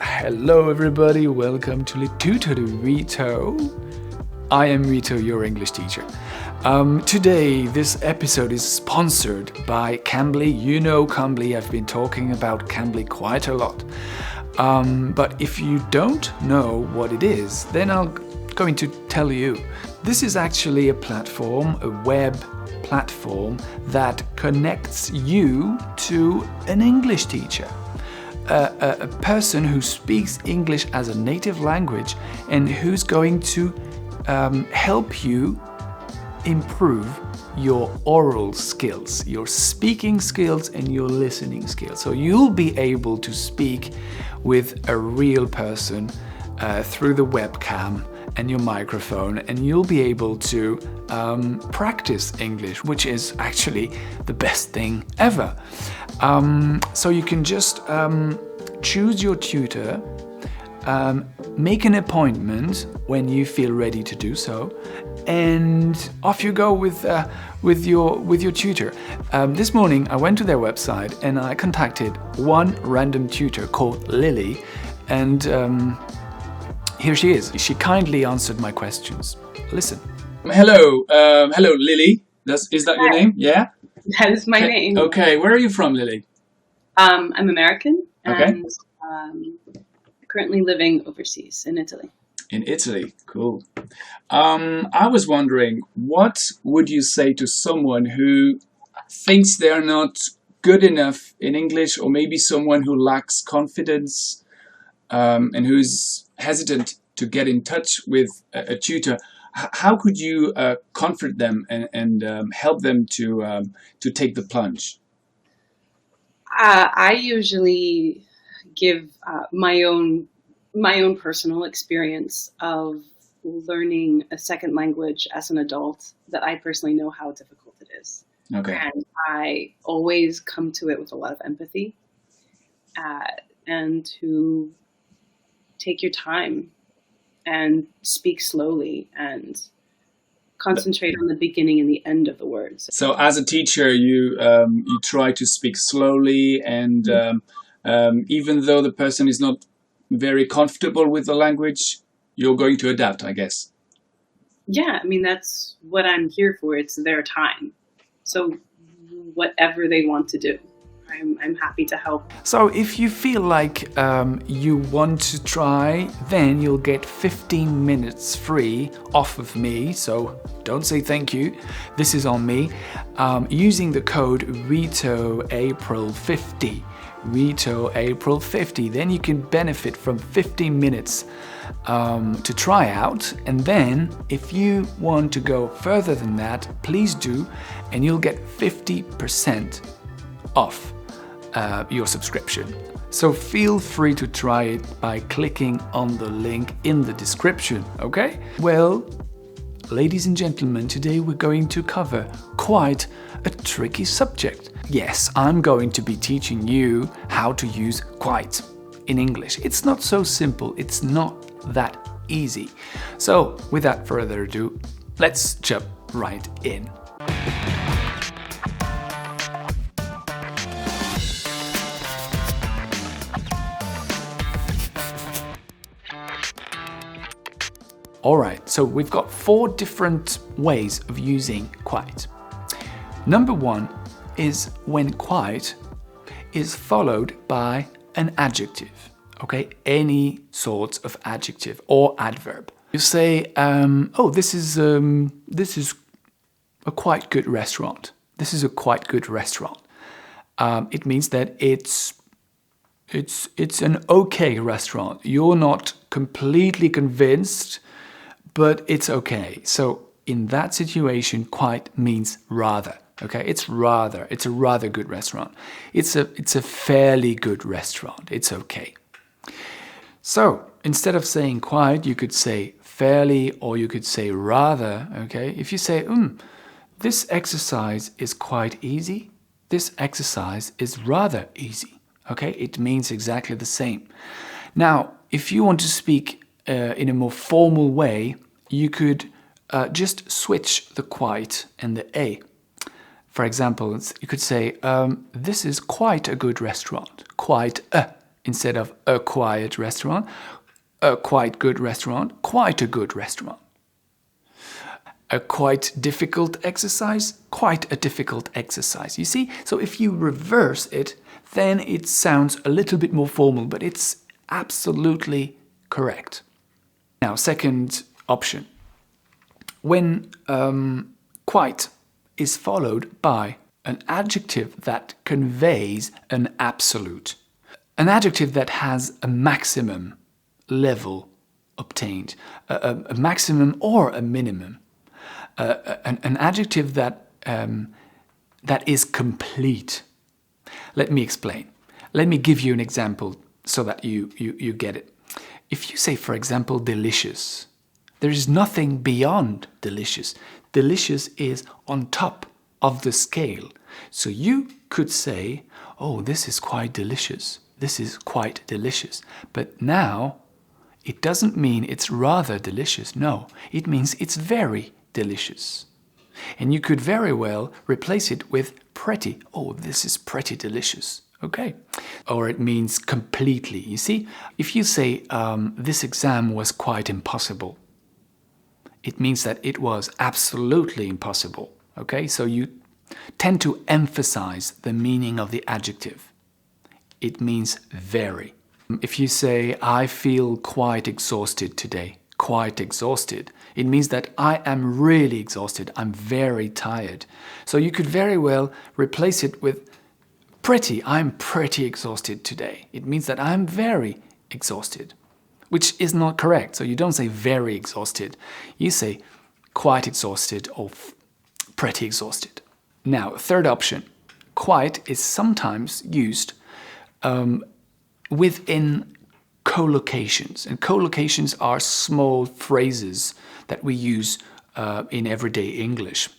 Hello everybody, welcome to tuto de Huito. I am Huito, your English teacher. Today, this episode is sponsored by Cambly. You know Cambly, I've been talking about Cambly quite a lot. But if you don't know what it is, then I'm going to tell you. This is actually a platform, a web platform that connects you to an English teacher. A person who speaks English as a native language and who's going to help you improve your oral skills, your speaking skills and your listening skills. So you'll be able to speak with a real person through the webcam and your microphone, and you'll be able to practice English, which is actually the best thing ever. So you can just choose your tutor, make an appointment when you feel ready to do so, and off you go with your tutor. This morning I went to their website and I contacted one random tutor called Lily, and here she is. She kindly answered my questions. Listen. Hello, Lily. Is that your name? Yeah. That is my name. Okay, where are you from, Lily? I'm American and Okay. currently living overseas in Italy. In Italy, cool. I was wondering, what would you say to someone who thinks they're not good enough in English, or maybe someone who lacks confidence and who's hesitant to get in touch with a tutor? How could you comfort them and help them to take the plunge? I usually give my own personal experience of learning a second language as an adult, that I personally know how difficult it is. Okay. And I always come to it with a lot of empathy and to take your time and speak slowly and concentrate on the beginning and the end of the words. So as a teacher, you try to speak slowly, and even though the person is not very comfortable with the language, you're going to adapt, I guess. Yeah, I mean, that's what I'm here for. It's their time. So whatever they want to do, I'm happy to help. So if you feel like you want to try, then you'll get 15 minutes free off of me. So don't say thank you. This is on me. Using the code WITOAPRIL50. WITOAPRIL50. Then you can benefit from 15 minutes to try out. And then if you want to go further than that, please do. And you'll get 50% off your subscription. So feel free to try it by clicking on the link in the description, okay? Well, ladies and gentlemen, today we're going to cover quite a tricky subject. Yes, I'm going to be teaching you how to use quite in English. It's not so simple, it's not that easy. So without further ado, let's jump right in. Alright, so we've got 4 different ways of using quite. Number 1 is when quite is followed by an adjective, okay? Any sorts of adjective or adverb. You say, oh, this is a quite good restaurant. This is a quite good restaurant. It means that it's an okay restaurant. You're not completely convinced, but it's okay. So in that situation, quite means rather. Okay, it's a rather good restaurant. It's a fairly good restaurant. It's okay. So instead of saying quite, you could say fairly, or you could say rather. Okay, if you say, this exercise is quite easy. This exercise is rather easy. Okay, it means exactly the same. Now, if you want to speak in a more formal way, you could just switch the quite and the a. For example, you could say, this is quite a good restaurant. Quite a instead of a quiet restaurant, a quite good restaurant, quite a good restaurant. A quite difficult exercise, quite a difficult exercise. You see? So if you reverse it, then it sounds a little bit more formal, but it's absolutely correct. Now, second option. When quite is followed by an adjective that conveys an absolute, an adjective that has a maximum level obtained, a maximum or a minimum, an adjective that is complete. Let me explain. Let me give you an example so that you get it. If you say, for example, delicious, there is nothing beyond delicious. Delicious is on top of the scale. So you could say, oh, this is quite delicious. This is quite delicious. But now, it doesn't mean it's rather delicious. No, it means it's very delicious. And you could very well replace it with pretty. Oh, this is pretty delicious. Okay. Or it means completely. You see, if you say this exam was quite impossible, it means that it was absolutely impossible. Okay, so you tend to emphasize the meaning of the adjective. It means very. If you say, I feel quite exhausted today, quite exhausted, it means that I am really exhausted. I'm very tired. So you could very well replace it with pretty. I'm pretty exhausted today. It means that I'm very exhausted, which is not correct. So you don't say very exhausted. You say quite exhausted or pretty exhausted. Now, third option. Quite is sometimes used within collocations. And collocations are small phrases that we use in everyday English.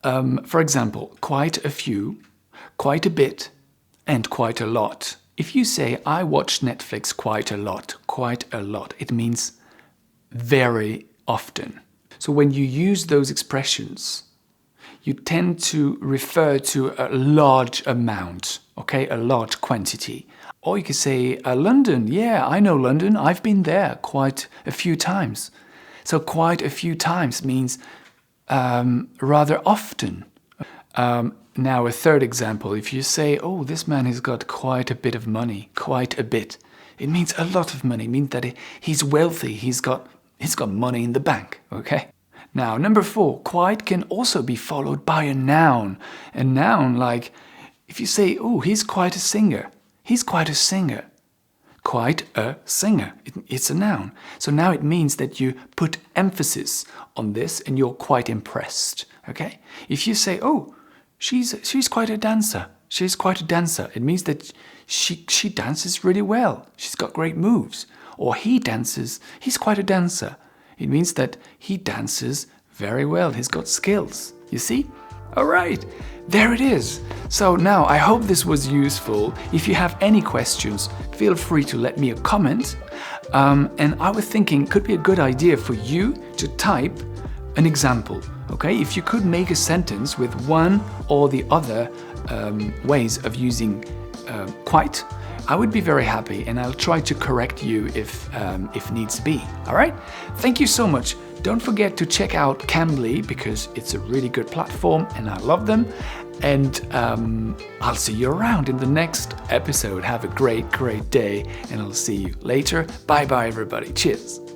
For example, quite a few, quite a bit, and quite a lot. If you say, I watch Netflix quite a lot, it means very often. So when you use those expressions, you tend to refer to a large amount, okay, a large quantity. Or you could say, London, yeah, I know London, I've been there quite a few times. So quite a few times means rather often. Now a third example, if you say, oh, this man has got quite a bit of money, quite a bit, it means a lot of money. It means that he's wealthy, he's got money in the bank, okay? Now, number 4, quite can also be followed by a noun. A noun like, if you say, oh, he's quite a singer, he's quite a singer. Quite a singer, it's a noun. So now it means that you put emphasis on this and you're quite impressed, okay? If you say, oh, she's quite a dancer, she's quite a dancer, it means that she dances really well, she's got great moves. Or he dances, he's quite a dancer. It means that he dances very well. He's got skills. You see? All right, there it is. So now I hope this was useful. If you have any questions, feel free to let me a comment. And I was thinking it could be a good idea for you to type an example. Okay, if you could make a sentence with one or the other ways of using quite, I would be very happy, and I'll try to correct you if needs be. All right? Thank you so much. Don't forget to check out Cambly because it's a really good platform and I love them. And I'll see you around in the next episode. Have a great day, and I'll see you later. Bye-bye, everybody. Cheers.